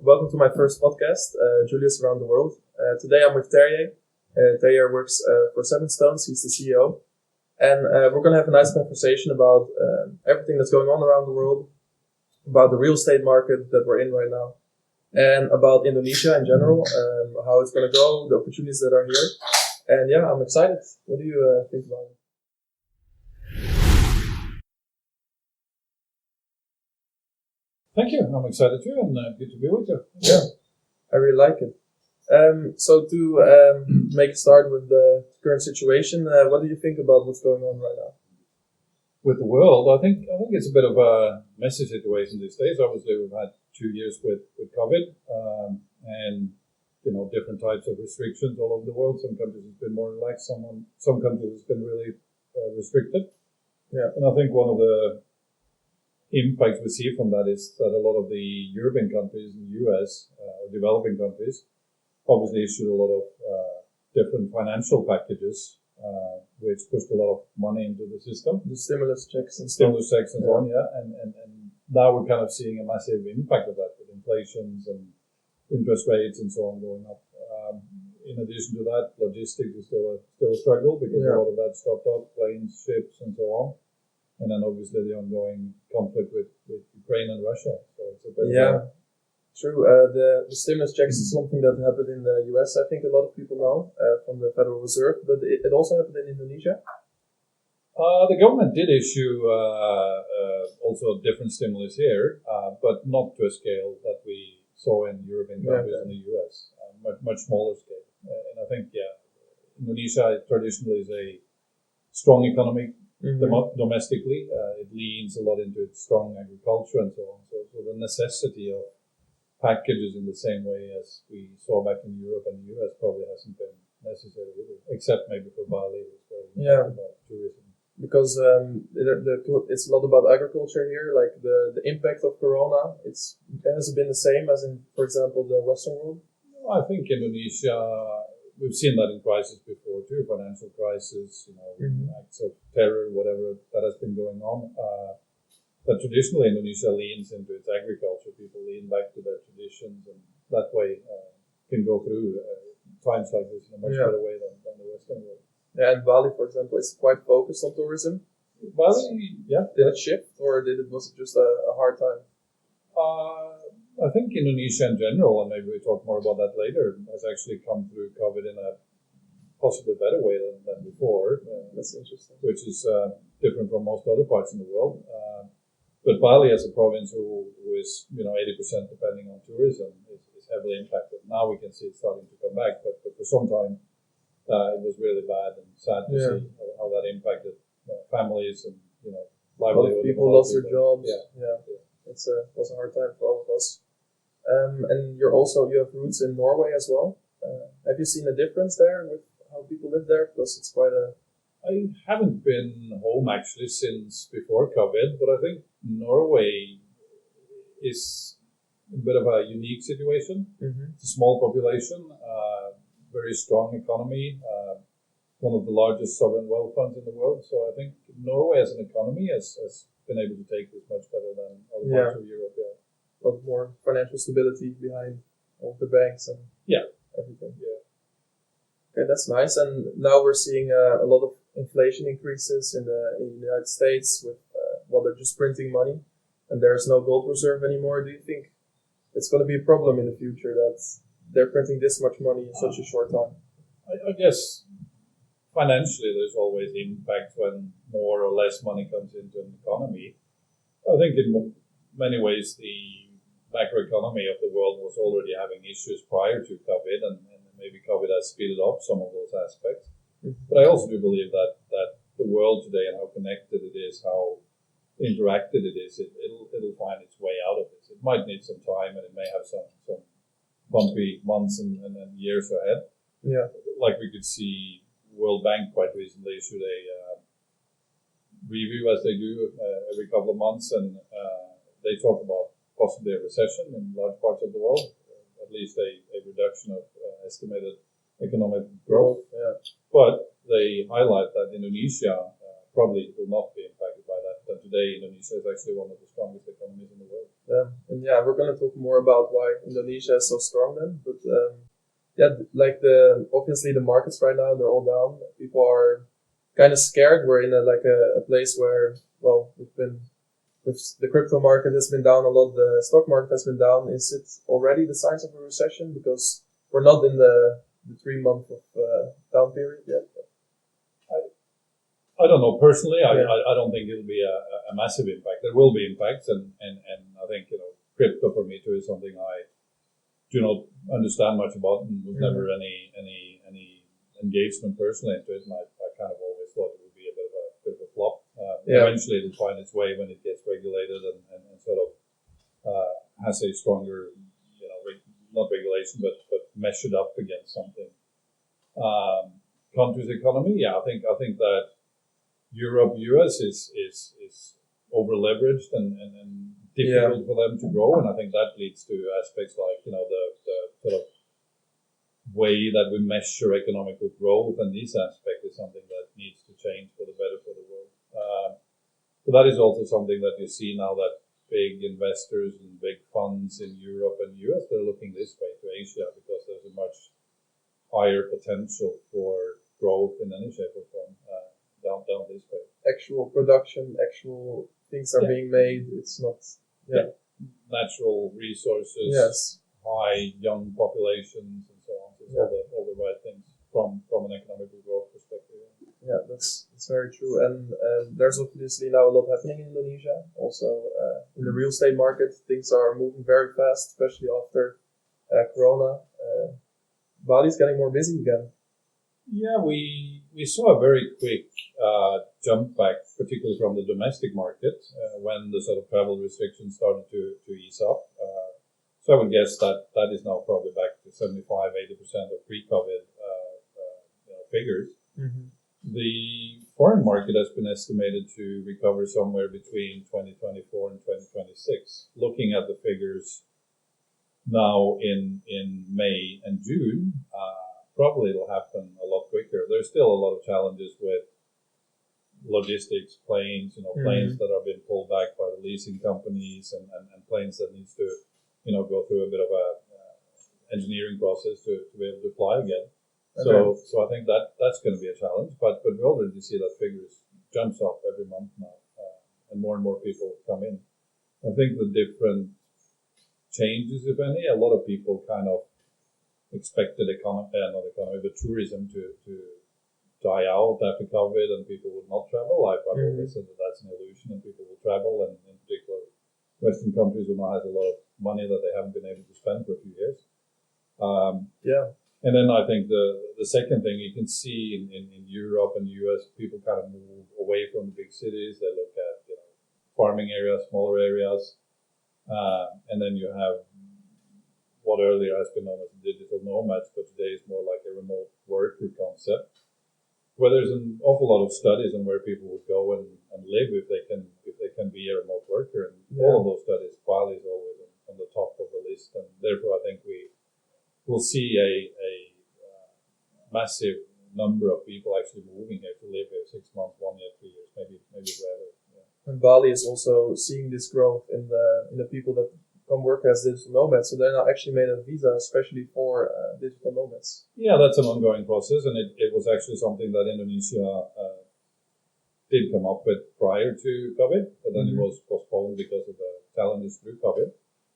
welcome to my first podcast, Julius Around the World. Today I'm with Terje. Terje works for SevenStones. He's the CEO. And we're going to have a nice conversation about everything that's going on around the world, about the real estate market that we're in right now, and about Indonesia in general, how it's going to go, the opportunities that are here. And yeah, I'm excited. What do you think about it? Thank you. I'm excited too, and good to be with you. Yeah, I really like it. So to make a start with the current situation, what do you think about what's going on right now? With the world, I think it's a bit of a messy situation these days. Obviously, we've had 2 years with COVID, and different types of restrictions all over the world. Some countries have been more relaxed. Some countries have been really restricted. Yeah, and I think one of the impact we see from that is that a lot of the European countries and the US, developing countries, obviously issued a lot of different financial packages, which pushed a lot of money into the system. The stimulus checks and stimulus checks and so on, yeah. And now we're kind of seeing a massive impact of that with inflations and interest rates and so on going up. In addition to that, logistics is still a struggle because a lot of that stopped up, planes, ships, and so on. And then obviously the ongoing conflict with Ukraine and Russia. So it's a bit true. The stimulus checks is something that happened in the US. I think a lot of people know from the Federal Reserve, but it also happened in Indonesia. The government did issue also a different stimulus here, but not to a scale that we saw in European countries and the US. Much smaller scale. And I think, Indonesia traditionally is a strong economy. Domestically, it leans a lot into its strong agriculture and so on. So the necessity of packages in the same way as we saw back in Europe and the US probably hasn't been necessary either, except maybe for Bali, about tourism. Because it's a lot about agriculture here, like the impact of Corona. It hasn't been the same as in, for example, the Western world. I think Indonesia. We've seen that in crisis before too, financial crisis, acts of terror, whatever that has been going on. But traditionally, Indonesia leans into its agriculture. People lean back to their traditions, and that way can go through times like this in a much better way than the Western world. Yeah, and Bali, for example, is quite focused on tourism. Bali, yeah. Did it shift, or was it just a hard time? I think Indonesia in general, and maybe we'll talk more about that later, has actually come through COVID in a possibly better way than before. That's interesting. Which is different from most other parts in the world. But Bali as a province who is 80% depending on tourism is heavily impacted. Now we can see it starting to come back, but for some time it was really bad and sad to see how that impacted families and livelihood. People lost their jobs. Yeah. It was a hard time for all of us. And you have roots in Norway as well. Have you seen a difference there with how people live there? Because it's quite a... I haven't been home actually since before COVID, but I think Norway is a bit of a unique situation. It's a small population, very strong economy, one of the largest sovereign wealth funds in the world. So I think Norway as an economy has been able to take this much better than other parts of Europe. A lot more financial stability behind all the banks and everything. Yeah. Okay, that's nice. And now we're seeing a lot of inflation increases in the United States with they're just printing money, and there's no gold reserve anymore. Do you think it's going to be a problem in the future that they're printing this much money in such a short time? I guess financially there's always impact when more or less money comes into an economy. I think in many ways the macroeconomy of the world was already having issues prior to COVID, and maybe COVID has speeded up some of those aspects. But I also do believe that the world today and how connected it is, how interacted it is, it'll find its way out of this. It might need some time, and it may have some bumpy months and years ahead. Yeah, like we could see World Bank quite recently issued a review, as they do every couple of months, and they talk about possibly a recession in large parts of the world, at least a reduction of estimated economic growth. Yeah. But they highlight that Indonesia probably will not be impacted by that. And today, Indonesia is actually one of the strongest economies in the world. And yeah, we're gonna talk more about why Indonesia is so strong then. But yeah, like obviously the markets right now, they're all down. People are kind of scared. We're in a place where, well, with the crypto market has been down a lot. The stock market has been down. Is it already the signs of a recession? Because we're not in the 3 month of down period yet. I don't know personally. Yeah. I don't think it'll be a massive impact. There will be impacts, and I think crypto for me too is something I do not understand much about, and was never any engagement personally into it. And I kind of always thought it would be a bit of a flop. Eventually, it'll find its way when it gets regulated and sort of has a stronger, not regulation, but measured up against something. Country's economy, yeah, I think that Europe, US is over leveraged and difficult for them to grow, and I think that leads to aspects like the sort of way that we measure economical growth, and this aspect is something that needs to change for the better for the world. So that is also something that you see now that big investors and big funds in Europe and US, they're looking this way to Asia because there's a much higher potential for growth in any shape or form down this way. Actual production, actual things are being made. It's not natural resources, yes, high young populations, and so on. So it's all the right things from an economic growth perspective. Yeah, that's very true. And there's obviously now a lot happening in Indonesia. Also, in the real estate market, things are moving very fast, especially after Corona. Bali's getting more busy again. Yeah, we saw a very quick jump back, particularly from the domestic market, when the sort of travel restrictions started to ease up. So I would guess that is now probably back to 75-80% of pre-COVID figures. Mm-hmm. The foreign market has been estimated to recover somewhere between 2024 and 2026. Looking at the figures now in May and June, probably it'll happen a lot quicker. There's still a lot of challenges with logistics, planes, planes that are being pulled back by the leasing companies, and planes that needs to, go through a bit of a engineering process to be able to fly again. Okay. So I think that's going to be a challenge, but we already see that figures jumps up every month now, and more people come in. I think the different changes, if any, a lot of people kind of expected but tourism to die out after COVID, and people would not travel. I've always said that that's an illusion, and people will travel, and in particular, Western countries who now has a lot of money that they haven't been able to spend for a few years. And then I think the second thing you can see in Europe and US, people kind of move away from the big cities. They look at farming areas, smaller areas, and then you have what earlier has been known as digital nomads, but today is more like a remote worker concept, where there's an awful lot of studies on where people would go and live if they can be a remote worker, and all of those studies, Bali is always on the top of the list, and therefore I think we'll see a massive number of people actually moving here to live here 6 months, 1 year, 3 years, maybe forever. Yeah. And Bali is also seeing this growth in the people that come work as digital nomads. So they're now actually made a visa especially for digital nomads. Yeah, that's an ongoing process, and it was actually something that Indonesia did come up with prior to COVID, but then it was postponed because of the challenges through COVID.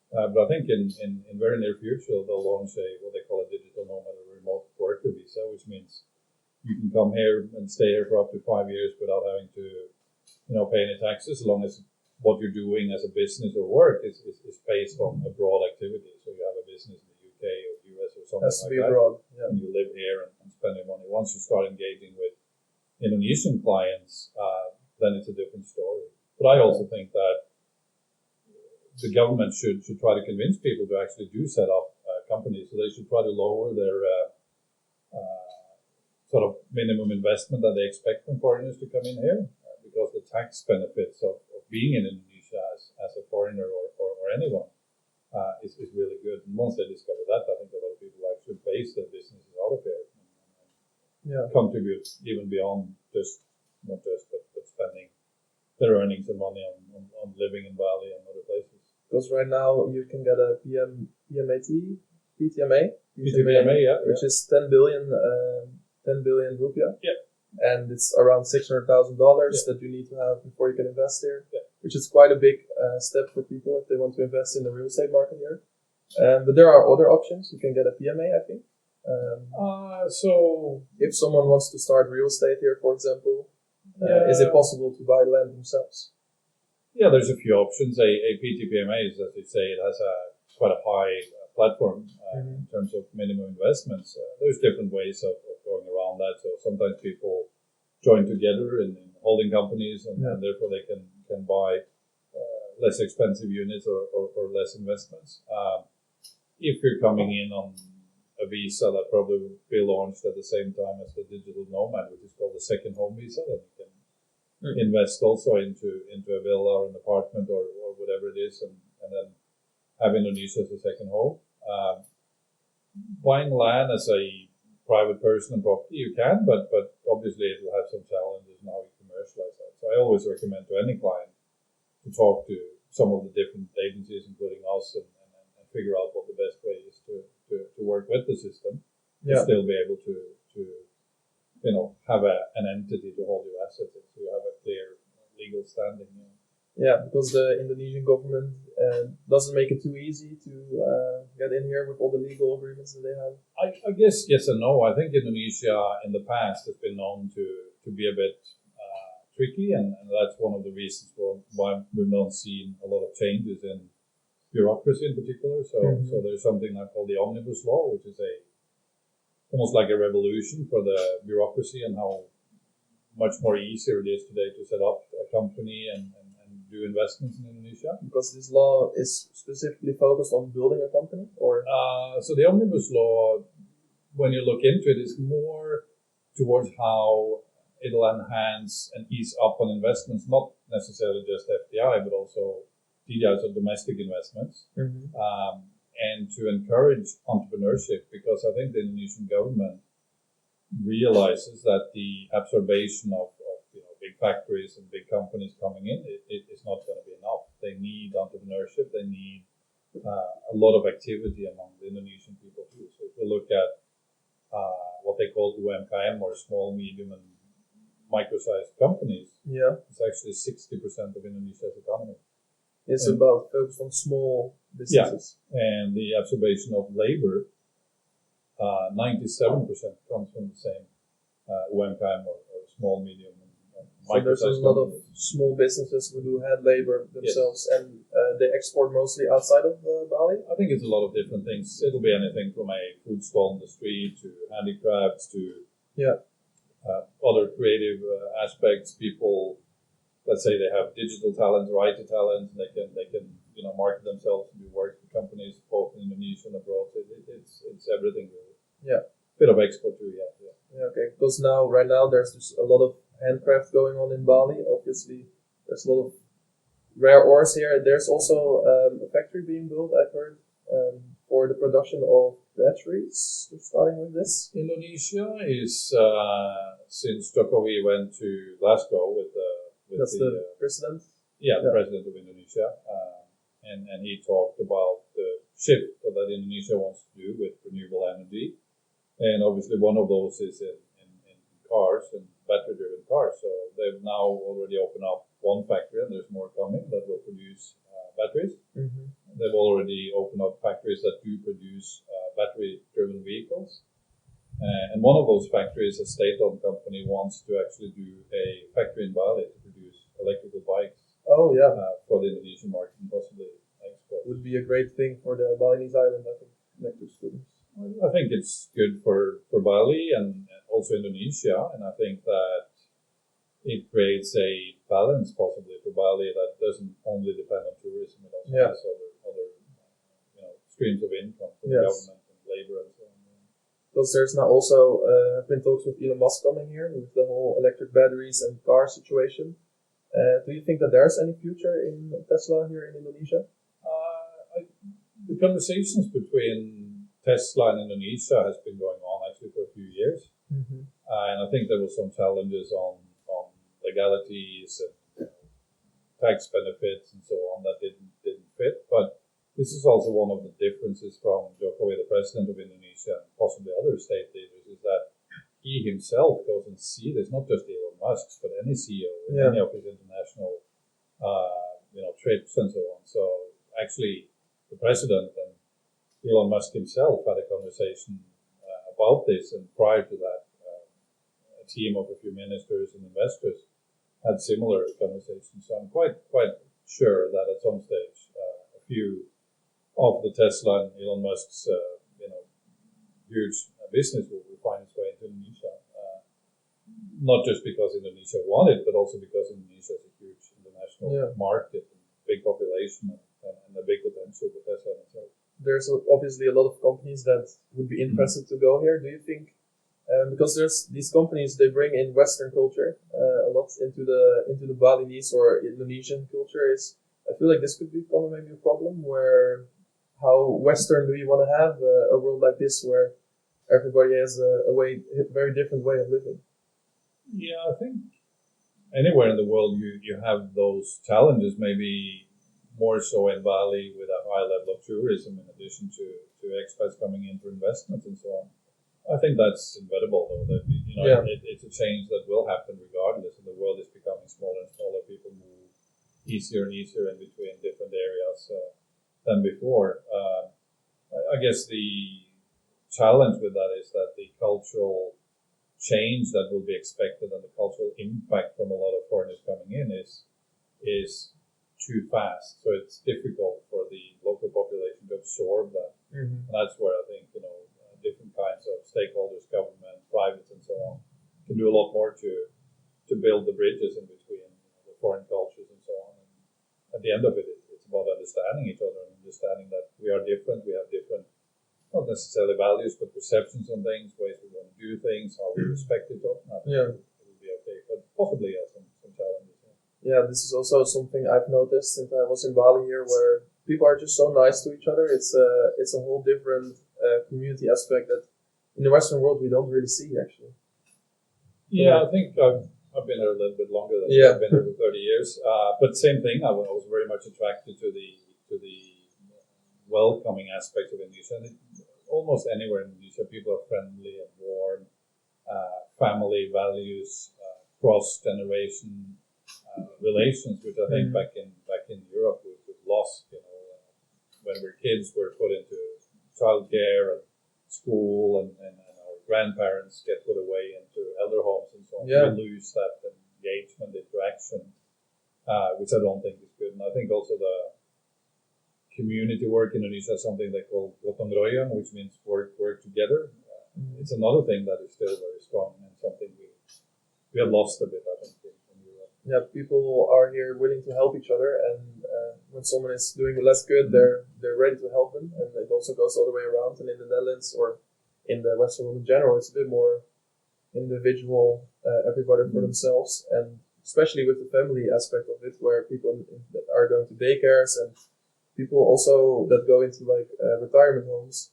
But I think in very near future, they'll launch what they call a digital nomad or remote worker visa, which means you can come here and stay here for up to 5 years without having to, pay any taxes, as long as what you're doing as a business or work is based on a broad activity. So you have a business in the UK or US or something like that, abroad, and you live here and spend your money. Once you start engaging with Indonesian clients, then it's a different story. But I also think that the government should try to convince people to actually do set up companies. So they should try to lower their sort of minimum investment that they expect from foreigners to come in here, because the tax benefits of being in Indonesia as a foreigner or anyone is really good. And once they discover that, I think a lot of people actually base their businesses out of here and contribute even beyond but spending their earnings and money on living in Bali and other places. Because right now you can get a PTMA, yeah, which is 10 billion rupiah. Yeah. And it's around $600,000 that you need to have before you can invest here, which is quite a big step for people if they want to invest in the real estate market here. But there are other options. You can get a PMA, I think. So if someone wants to start real estate here, for example, is it possible to buy land themselves? Yeah, there's a few options. A PTPMA is, as you say, it has quite a high platform in terms of minimum investments. There's different ways of going around that. So sometimes people join together in holding companies, and therefore they can buy less expensive units or less investments. If you're coming in on a visa that probably will be launched at the same time as the digital nomad, which is called the second home visa, that you can invest also into a villa or an apartment or whatever it is, and then have Indonesia as a second home. Buying land as a private person and property, you can, but obviously it will have some challenges in how you commercialize that. So I always recommend to any client to talk to some of the different agencies, including us, and figure out what the best way is to work with the system, to still be able to have an entity to hold your assets in, so you have a clear legal standing. Yeah, because the Indonesian government doesn't make it too easy to get in here with all the legal agreements that they have. I guess yes and no. I think Indonesia in the past has been known to be a bit tricky, and that's one of the reasons why we've not seen a lot of changes in bureaucracy in particular. So there's something now called the Omnibus Law, which is almost like a revolution for the bureaucracy and how much more easier it is today to set up a company and do investments in Indonesia. Because this law is specifically focused on building a company, or so the Omnibus Law, when you look into it, is more towards how it'll enhance and ease up on investments, not necessarily just FDI, but also TDI, so domestic investments, and to encourage entrepreneurship, because I think the Indonesian government realizes that the absorption of big factories and big companies coming in, it is not going to be enough. They need entrepreneurship. They need a lot of activity among the Indonesian people too. So if you look at what they call UMKM, or small, medium, and micro-sized companies, it's actually 60% of Indonesia's economy. It's about focused on small businesses. And the absorption of labor, 97% comes from the same UMKM or small, medium, and so there's a lot of small businesses who do hand labor themselves, and they export mostly outside of Bali? I think it's a lot of different things. It'll be anything from a food stall in the street to handicrafts to other creative aspects. People, let's say they have digital talent or IT talent, they can market themselves and do work for companies both in Indonesia and abroad. It's everything really. Yeah. Bit of export too, okay. Because right now there's just a lot of handcraft going on in Bali. Obviously, there's a lot of rare ores here. There's also a factory being built, I've heard, for the production of batteries. We're starting with this. Indonesia is since Jokowi went to Glasgow with the president. The president of Indonesia, and he talked about the shift that Indonesia wants to do with renewable energy, and obviously one of those is in cars and battery-driven cars. So they've now already opened up one factory, and there's more coming that will produce batteries. They've already opened up factories that do produce battery-driven vehicles. And one of those factories, a state-owned company, wants to actually do a factory in Bali to produce electrical bikes. For the Indonesian market and possibly export. Would be a great thing for the Balinese island, I think, electric scooters. I think it's good for Bali and also Indonesia, and I think that it creates a balance possibly for Bali that doesn't only depend on tourism, it also has other streams of income from the government and labor and so on. Because there's now also have been talks with Elon Musk coming here with the whole electric batteries and car situation. Do you think that there's any future in Tesla here in Indonesia? The conversations between Tesla and Indonesia has been going on actually for a few years, and I think there were some challenges on legalities and tax benefits and so on that didn't fit. But This is also one of the differences from Jokowi, the president of Indonesia, and possibly other state leaders, is that he himself goes and sees this, not just Elon Musk's, but any CEO in any of his international, trips and so on. So actually, the president and Elon Musk himself had a conversation about this, and prior to that, a team of a few ministers and investors had similar conversations. So I'm quite sure that at some stage, a few of the Tesla and Elon Musk's, huge business will find its way into Indonesia. Not just because Indonesia won it, but also because Indonesia is a huge international market, and big population, and a big potential for Tesla itself. There's obviously a lot of companies that would be interested to go here. Do you think, because there's these companies, they bring in Western culture a lot into the Balinese or Indonesian culture. I feel like this could become maybe a problem where how Western do you want to have a world like this where everybody has a very different way of living? Yeah, I think anywhere in the world you have those challenges, maybe more so in Bali with a high level of tourism in addition to expats coming in for investments and so on. I think that's inevitable, though. That it's a change that will happen regardless, and the world is becoming smaller and smaller. People move easier and easier in between different areas than before. I guess the challenge with that is that the cultural change that will be expected and the cultural impact from a lot of foreigners coming in is too fast. So it's difficult for the local population to absorb that. Mm-hmm. And that's where I think different kinds of stakeholders, government, privates, and so on, can do a lot more to build the bridges in between the foreign cultures and so on. And at the end of it, it's about understanding each other and understanding that we are different. We have different, not necessarily values, but perceptions on things, ways we want to do things, how we respect each other. I think it will be okay, but possibly some challenges. Yeah, this is also something I've noticed since I was in Bali here, where people are just so nice to each other. It's a whole different community aspect that in the Western world we don't really see, actually. Yeah, I think I've been here a little bit longer than I've been here for 30 years. But same thing, I was very much attracted to the welcoming aspect of Indonesia. And almost anywhere in Indonesia, people are friendly and warm, family values, cross-generation relations, which I think back in Europe we've lost. When we're kids, we're put into childcare and school, and our grandparents get put away into elder homes and so on. Yeah. We lose that engagement, interaction, which I don't think is good. And I think also the community work in Indonesia is something they call gotong royong, which means work together. It's another thing that is still very strong and something we have lost a bit, I think, in Europe. Yeah, people are here willing to help each other, and when someone is doing less good, they're ready to help them, and it also goes all the way around. And in the Netherlands or in the Western world in general, it's a bit more individual, everybody for themselves, and especially with the family aspect of it, where people that are going to daycares and people also that go into retirement homes,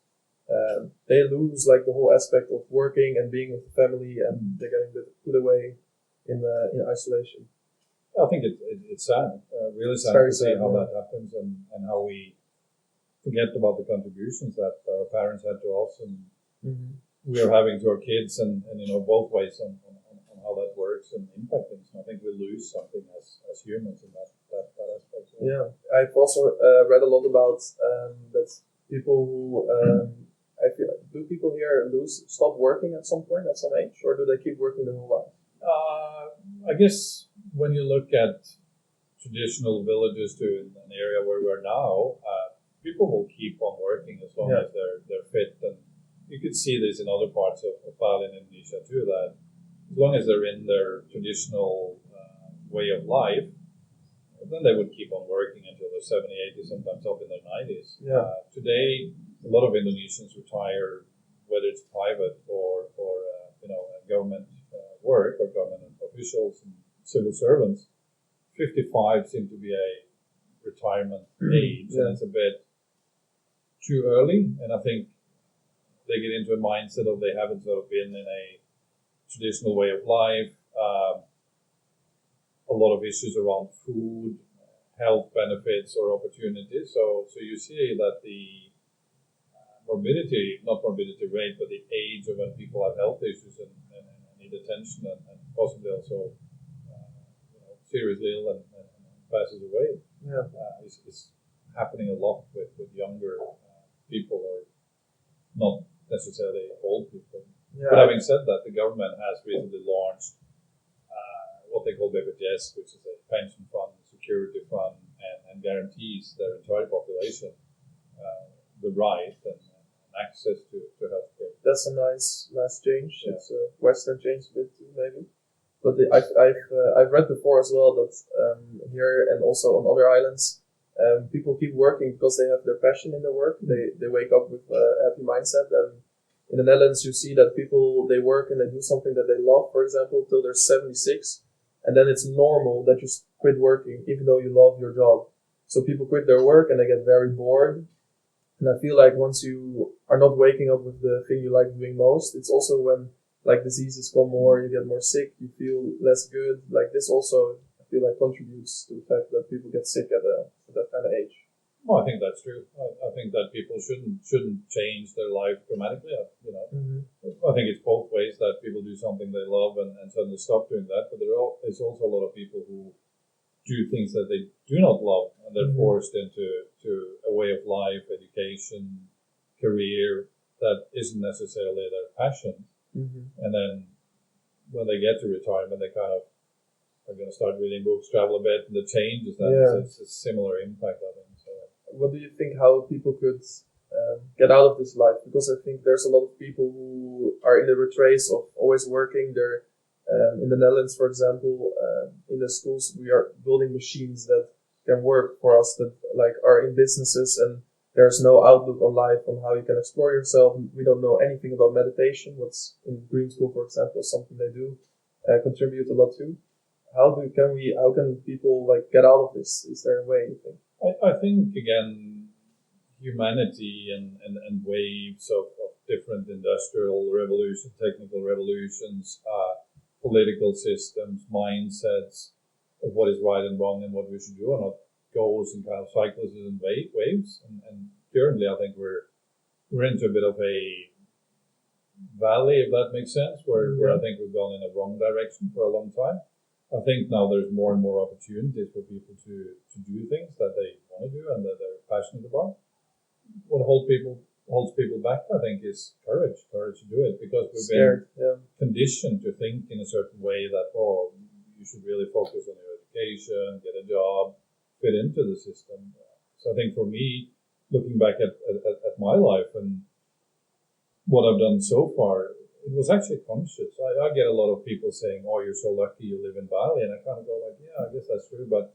they lose the whole aspect of working and being with the family, and they're getting put away in isolation. I think it's sad, really sad to see how that happens, and how we forget about the contributions that our parents had to us, and we are having to our kids, and both ways on how that works and impact things. And I think we lose something as humans in that aspect. Yeah, I've also read a lot about that people who do people here stop working at some point, at some age, or do they keep working their whole life? I guess when you look at traditional villages to an area where we are now, people will keep on working as long as they're fit. And you could see this in other parts of Bali and Indonesia too, that as long as they're in their traditional way of life, then they would keep on working until they're 70, 80, sometimes up in their 90s. Yeah. Today, a lot of Indonesians retire, whether it's private or government work or government officials and civil servants. 55 seems to be a retirement age, and it's a bit too early. And I think they get into a mindset of they haven't sort of been in a traditional way of life. A lot of issues around food, health benefits or opportunities. So you see that the not morbidity rate, but the age of when people have health issues and need attention and possibly also seriously ill and passes away is happening a lot with younger people, or not necessarily old people. Yeah. But having said that, the government has recently launched what they call BPJS, which is a pension fund, security fund, and guarantees their entire population the right and access to healthcare. That's a nice change. Yeah. It's a Western change a bit too, maybe. But I've read before as well that here and also on other islands, people keep working because they have their passion in their work. They wake up with a happy mindset. And in the Netherlands, you see that people, they work and they do something that they love, for example, till they're 76. And then it's normal that you quit working, even though you love your job. So people quit their work and they get very bored. And I feel like once you are not waking up with the thing you like doing most, it's also when like diseases come more, you get more sick, you feel less good. Like this also, I feel like contributes to the fact that people get sick at that kind of age. Well, I think that's true. I think that people shouldn't change their life dramatically. I think it's both ways, that people do something they love and suddenly stop doing that. But there's also a lot of people who do things that they do not love, and they're forced into a way of life, education, career that isn't necessarily their passion. And then when they get to retirement, they kind of are going to start reading books, travel a bit, and the change is that it's a similar impact, I think. So, what do you think how people could get out of this life? Because I think there's a lot of people who are in the rat race of always working. They're in the Netherlands, for example, in the schools, we are building machines that can work for us, that like are in businesses, and there's no outlook on life on how you can explore yourself. We don't know anything about meditation. What's in Green School, for example, is something they do contribute a lot to. How can people like get out of this? Is there a way, you think? I think, again, humanity and waves of different industrial revolutions, technical revolutions, political systems, mindsets of what is right and wrong and what we should do, and what goes in kind of cycles and waves. And currently, I think we're into a bit of a valley, if that makes sense, where I think we've gone in a wrong direction for a long time. I think now there's more and more opportunities for people to do things that they want to do and that they're passionate about. What holds people back, I think, is courage to do it, because we've been conditioned to think in a certain way that, you should really focus on your education, get a job, fit into the system. So I think for me, looking back at my life and what I've done so far, it was actually conscious. I get a lot of people saying, "Oh, you're so lucky you live in Bali," and I kind of go like, "Yeah, I guess that's true," but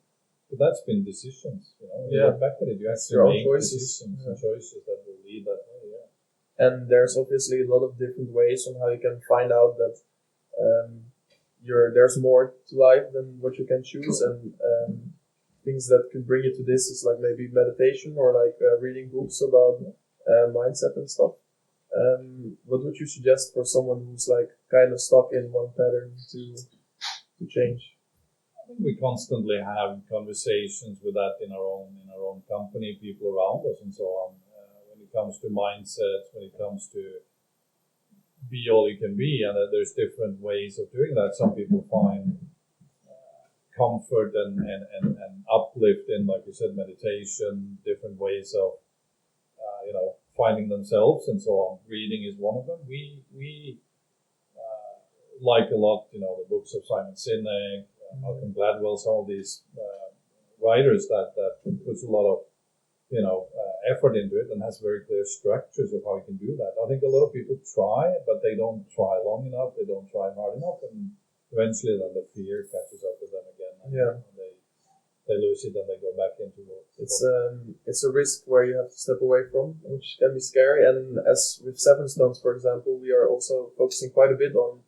that's been decisions. You look back at it, you actually make decisions and choices that will lead that way. Yeah. And there's obviously a lot of different ways on how you can find out that there's more to life than what you can choose, and things that could bring you to this is like maybe meditation or like reading books about mindset and stuff. What would you suggest for someone who's like kind of stuck in one pattern to change? I think we constantly have conversations with that in our own company, people around us, and so on. When it comes to mindsets, when it comes to be all you can be, and there's different ways of doing that. Some people find comfort and uplift in, like you said, meditation, different ways of finding themselves and so on. Reading is one of them. We like a lot, the books of Simon Sinek, Malcolm Gladwell, some of these writers that puts a lot of effort into it and has very clear structures of how you can do that. I think a lot of people try, but they don't try long enough. They don't try hard enough, and eventually then the fear catches up with them again. And they lose it and they go back into work. It's a risk where you have to step away from, which can be scary. And as with SevenStones, for example, we are also focusing quite a bit on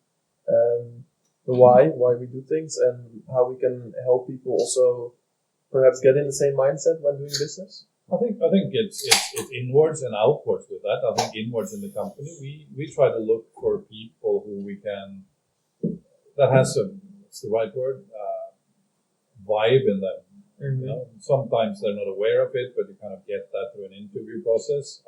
the why we do things, and how we can help people also perhaps get in the same mindset when doing business. I think it's inwards and outwards with that. I think inwards in the company, we try to look for people who we can, that has what's the right word, vibe in them. You know, sometimes they're not aware of it, but you kind of get that through an interview process.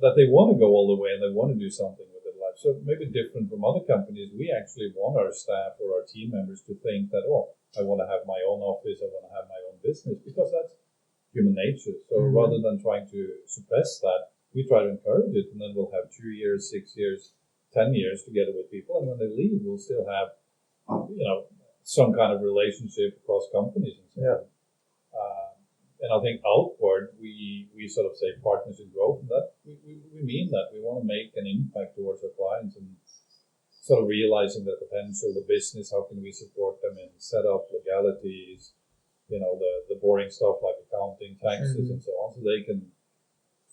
That they want to go all the way and they want to do something with their life. So maybe different from other companies, we actually want our staff or our team members to think that, oh, I want to have my own office, I want to have my own business, because that's human nature. So rather than trying to suppress that, we try to encourage it, and then we'll have 2 years, 6 years, 10 years together with people, and when they leave, we'll still have, you know, some kind of relationship across companies and so on. And I think outward, we sort of say partners in growth, and that we mean that. We want to make an impact towards our clients and sort of realizing the potential, the business, how can we support them in setup, legalities, you know, the boring stuff like accounting, taxes, and so on, so they can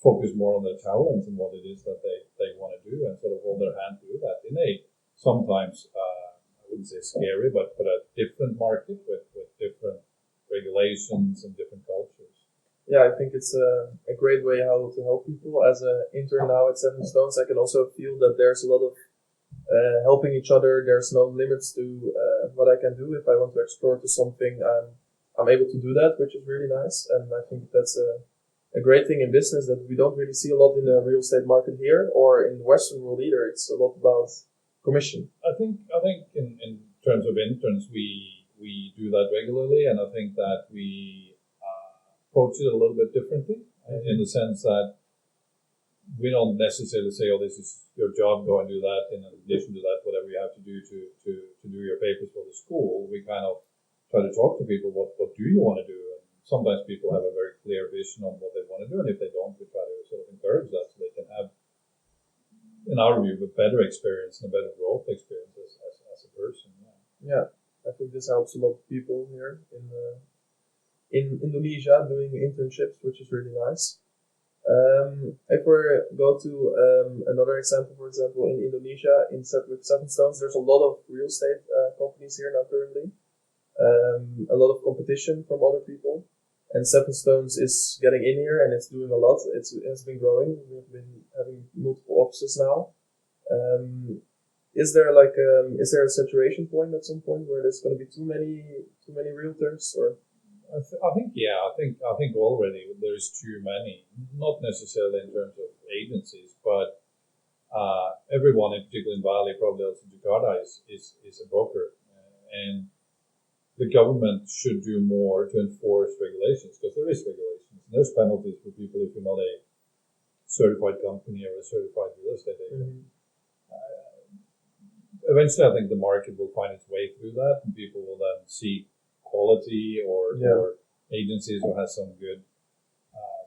focus more on their talents and what it is that they want to do and sort of hold their hand through that in a sometimes, I wouldn't say scary, but a different market with different regulations and different cultures. Yeah, I think it's a great way how to help people. As an intern now at SevenStones, I can also feel that there's a lot of helping each other. There's no limits to what I can do. If I want to explore to something, I'm able to do that, which is really nice. And I think that's a great thing in business that we don't really see a lot in the real estate market here or in the Western world either. It's a lot about commission. I think in terms of interns, we do that regularly, and I think that we approach it a little bit differently in the sense that we don't necessarily say, oh, this is your job, go and do that. In addition to that, whatever you have to do to do your papers for the school, we kind of try to talk to people, what do you want to do? And sometimes people have a very clear vision on what they want to do, and if they don't, we try to sort of encourage that so they can have, in our view, a better experience and a better growth experience as a person. Yeah, I think this helps a lot of people here in Indonesia doing internships, which is really nice. If we go to another example, for example, in Indonesia, with SevenStones, there's a lot of real estate companies here now currently. A lot of competition from other people, and SevenStones is getting in here and it's doing a lot. It has been growing. We've been having multiple offices now. Is there a saturation point at some point where there's going to be too many realtors? Or I think already there's too many, not necessarily in terms of agencies, but everyone, in particular in Bali, probably also Jakarta, is a broker, and the government should do more to enforce regulations, because there is regulations and there's penalties for people if you're not a certified company or a certified real estate agent. Eventually, I think the market will find its way through that, and people will then see quality or agencies who has some good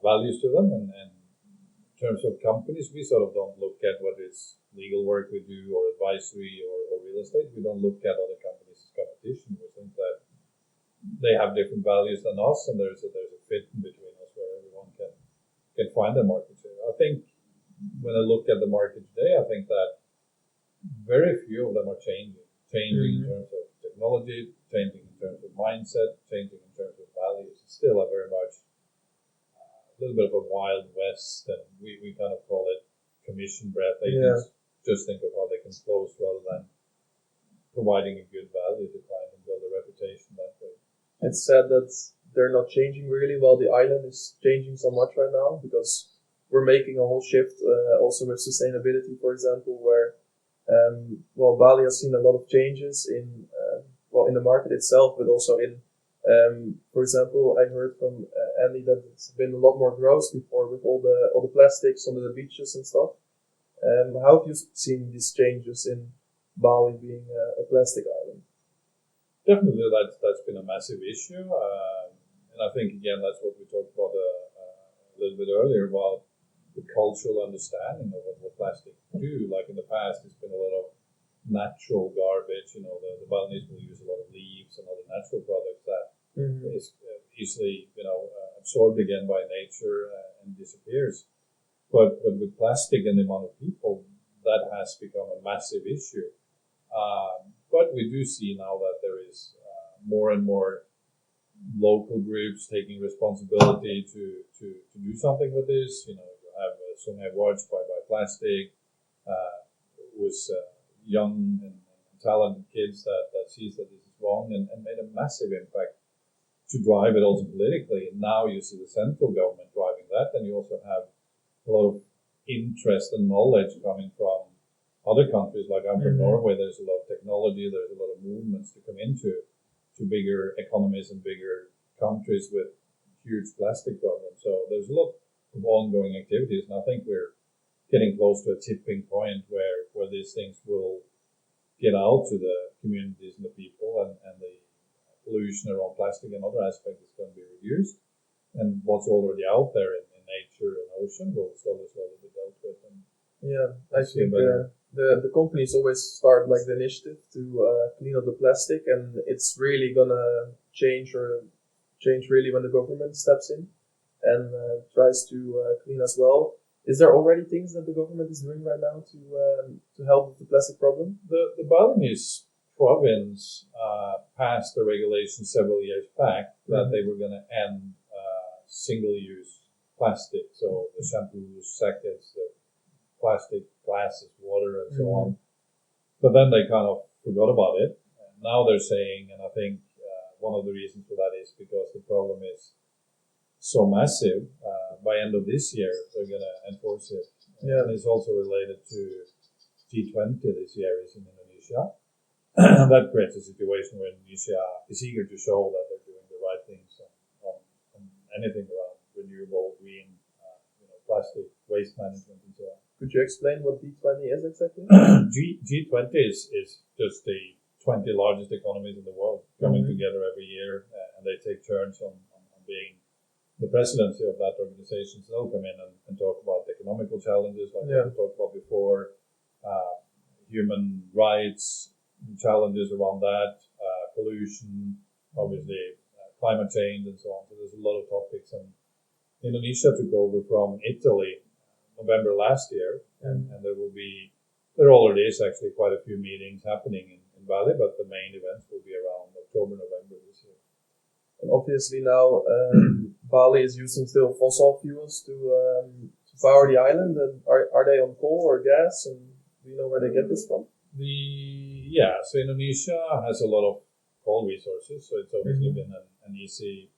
values to them. And in terms of companies, we sort of don't look at what is legal work we do or advisory or real estate. We don't look at other companies as competition. We think that they have different values than us, and there's a fit in between us where everyone can find their market share. I think when I look at the market today, I think that very few of them are changing in terms of technology, changing in terms of mindset, changing in terms of values. It's still a very much a little bit of a wild west, and we kind of call it commission breath agents. Just think of how they can close rather than providing a good value to client and build a reputation that way. It's sad that they're not changing really while the island is changing so much right now, because we're making a whole shift also with sustainability, for example, where Bali has seen a lot of changes in the market itself, but also in, for example, I heard from Andy that it's been a lot more growth before with all the plastics on the beaches and stuff. How have you seen these changes in Bali being a plastic island? Definitely, that's been a massive issue, and I think again that's what we talked about a little bit earlier about the cultural understanding of what plastic do. Like in the past, it's been a lot of natural garbage. You know, the Balinese will use a lot of leaves and other natural products that is easily, absorbed again by nature and disappears. But with plastic and the amount of people, that has become a massive issue. But we do see now that there is more and more local groups taking responsibility to do something with this. You know, you have Sungai Watch by Plastic, was young and talented kids that sees that this is wrong and made a massive impact to drive it also politically. And now you see the central government driving that, and you also have a lot of interest and knowledge coming from other countries. Like I'm from Norway, there's a lot of technology, there's a lot of movements to come into bigger economies and bigger countries with huge plastic problems. So there's a lot of ongoing activities, and I think we're getting close to a tipping point where these things will get out to the communities and the people, and the pollution around plastic and other aspects is going to be reduced. And what's already out there in nature and ocean will slowly be dealt with. And I think the companies always start like the initiative to clean up the plastic, and it's really gonna change really when the government steps in and tries to clean as well. Is there already things that the government is doing right now to help with the plastic problem? The Balinese province passed a regulation several years back that they were going to end single-use plastic, so the shampoos, sachets, the plastic glasses, water, and so on. But then they kind of forgot about it. And now they're saying, and I think one of the reasons for that is because the problem is so massive. By end of this year, they're going to enforce it. And it's also related to G20 this year is in Indonesia. That creates a situation where Indonesia is eager to show that they're doing the right things on anything around renewable, green, plastic waste management and so on. Could you explain what G20 is exactly? G20 is just the 20 largest economies in the world coming together every year, and they take turns on being the presidency of that organization. So they'll come in and talk about economical challenges like we talked about before, human rights challenges around that, pollution, obviously climate change and so on. So there's a lot of topics. And Indonesia took over from Italy November last year, and there already is actually quite a few meetings happening in Bali, but the main events will be around October, November this year. And obviously now Bali is using still fossil fuels to power the island. And are they on coal or gas? And do you know where they get this from? So Indonesia has a lot of coal resources, so it's obviously been an easy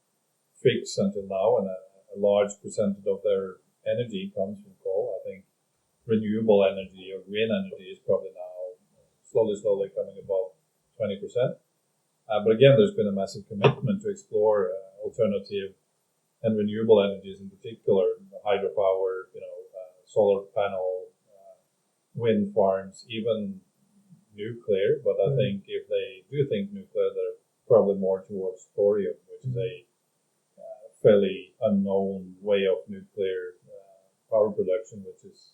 fix until now, and a large percentage of their energy comes from coal. I think renewable energy or green energy is probably now slowly coming above 20%. But again, there's been a massive commitment to explore alternative and renewable energies, in particular hydropower, solar panel, wind farms, even nuclear. But I think if they do think nuclear, they're probably more towards thorium, which is a fairly unknown way of nuclear power production, which is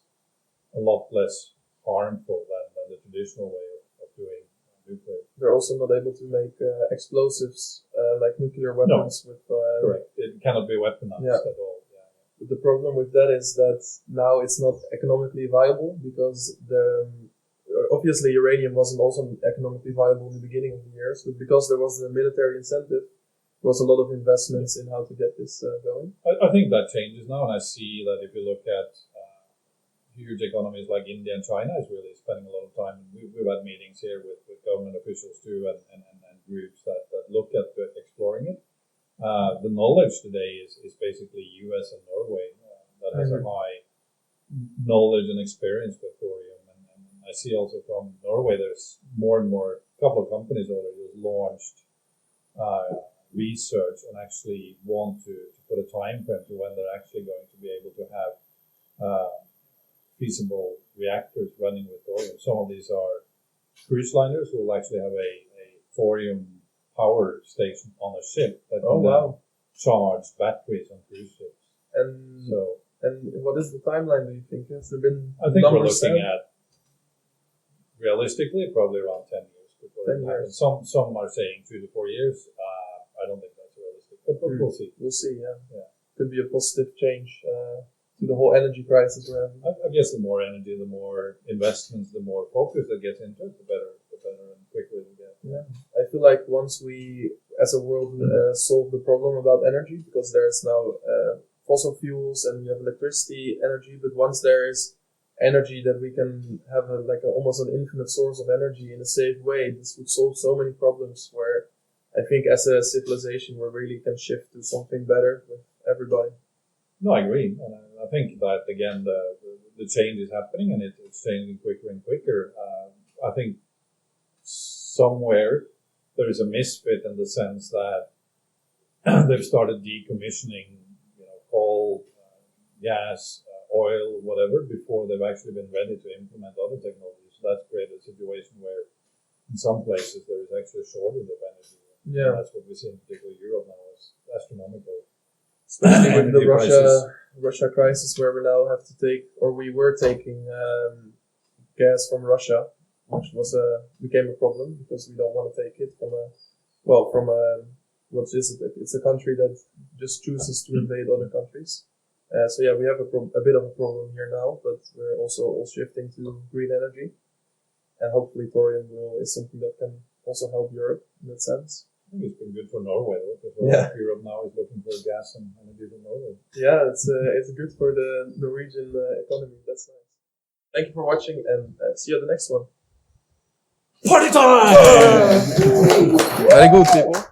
a lot less harmful than the traditional way of doing nuclear. They're also not able to make explosives like nuclear weapons. No. Correct. It cannot be weaponized at all. But the problem with that is that now it's not economically viable because obviously uranium wasn't also economically viable in the beginning of the years, but because there was a military incentive, there was a lot of investments in how to get this going. I think that changes now, and I see that if you look at huge economies like India and China is really spending a lot of time. We've had meetings here with government officials too, and groups that look at exploring it. The knowledge today is basically US and Norway that has a high knowledge and experience with thorium. And I see also from Norway there's more and more, a couple of companies already have launched research and actually want to put a time frame to when they're actually going to be able to have feasible reactors running with thorium. Some of these are cruise liners who will actually have a thorium power station on a ship that can charge batteries on cruise ships. And what is the timeline, do you think? Has there been I think we're looking at, realistically, probably around 10 years before 10 years. Some are saying 2 to 4 years. I don't think that's realistic, but we'll see. We'll see, Could be a positive change to the whole energy crisis we're having. I guess the more energy, the more investments, the more focus that gets into it, the better and quicker we get. Yeah, I feel like once we, as a world, solve the problem about energy, because there's now fossil fuels and we have electricity, energy, but once there is energy that we can have almost an infinite source of energy in a safe way, this would solve so many problems where I think as a civilization, we really can shift to something better with everybody. No, I agree. And I think that, again, the change is happening and it's changing quicker and quicker. I think somewhere there is a misfit in the sense that they've started decommissioning, coal, gas, oil, whatever, before they've actually been ready to implement other technologies. So that's created a situation where in some places there is actually a shortage of energy. Yeah. And that's what we see in particularly Europe now is astronomical. Especially with the Russia crisis, where we now have to we were taking gas from Russia, which became a problem because we don't want to take it from what is it? It's a country that just chooses to invade other countries. So yeah, we have a bit of a problem here now, but we're also all shifting to green energy, and hopefully thorium is something that can also help Europe in that sense. I think it's been good for Norway though, because Europe now is looking for gas and energy from Norway. Yeah, it's good for the Norwegian economy. That's nice. Thank you for watching, and see you at the next one. Party time! Very good, people.